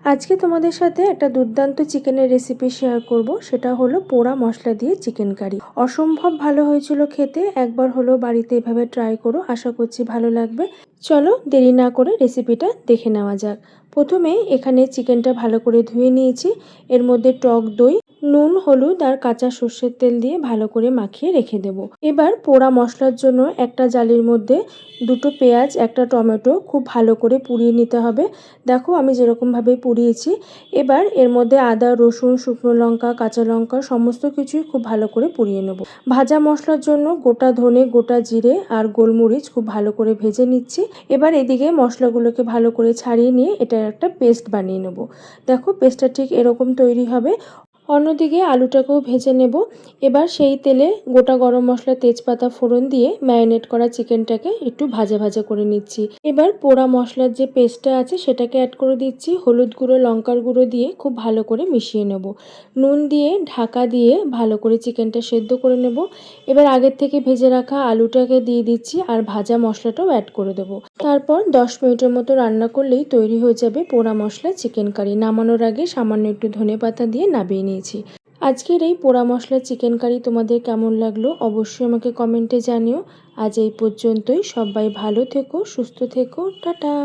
আজকে তোমাদের সাথে একটা দুর্দান্ত চিকেনের রেসিপি শেয়ার করব। সেটা হলো পোড়া মশলা দিয়ে চিকেন কারি। অসম্ভব ভালো হয়েছিল খেতে। একবার হলো বাড়িতে এভাবে ট্রাই করো, আশা করছি ভালো লাগবে। চলো দেরি না করে রেসিপিটা দেখে নেওয়া যাক। প্রথমে এখানে চিকেনটা ভালো করে ধুয়ে নিয়েছি। এর মধ্যে টক দই, নুন, হলুদ আর কাঁচা সর্ষের তেল দিয়ে ভালো করে মাখিয়ে রেখে দেব। এবার পোড়া মশলার জন্য একটা জালির মধ্যে দুটো পেঁয়াজ, একটা টমেটো খুব ভালো করে পুড়িয়ে নিতে হবে। দেখো আমি যেরকমভাবে পুড়িয়েছি। এবার এর মধ্যে আদা, রসুন, শুকনো লঙ্কা, কাঁচা লঙ্কা সমস্ত কিছুই খুব ভালো করে পুড়িয়ে নেব। ভাজা মশলার জন্য গোটা ধনে, গোটা জিরে আর গোলমরিচ খুব ভালো করে ভেজে নিচ্ছি। এবার এদিকে মশলাগুলোকে ভালো করে ছাড়িয়ে নিয়ে এটার একটা পেস্ট বানিয়ে নেব। দেখো পেস্টটা ঠিক এরকম তৈরি হবে। অন্যদিকে আলুটাকেও ভেজে নেব। এবার সেই তেলে গোটা গরম মশলা, তেজপাতা ফোড়ন দিয়ে ম্যারিনেট করা চিকেনটাকে একটু ভাজা ভাজা করে নিচ্ছি। এবার পোড়া মশলার যে পেস্টটা আছে সেটাকে অ্যাড করে দিচ্ছি। হলুদ গুঁড়ো, লঙ্কার গুঁড়ো দিয়ে খুব ভালো করে মিশিয়ে নেব। নুন দিয়ে ঢাকা দিয়ে ভালো করে চিকেনটা সেদ্ধ করে নেব। এবার আগের থেকে ভেজে রাখা আলুটাকে দিয়ে দিচ্ছি আর ভাজা মশলাটাও অ্যাড করে দেবো। তারপর 10 মিনিটের মতো রান্না করলেই তৈরি হয়ে যাবে পোড়া মশলা চিকেন কারি। নামানোর আগে সামান্য একটু ধনেপাতা দিয়ে নামিয়ে নিয়েছি। আজকের এই পোড়া মশলা চিকেন কারি তোমাদের কেমন লাগলো অবশ্যই আমাকে কমেন্টে জানিও। আজ এই পর্যন্তই। সবাই ভালো থেকো, সুস্থ থেকো, টাটা।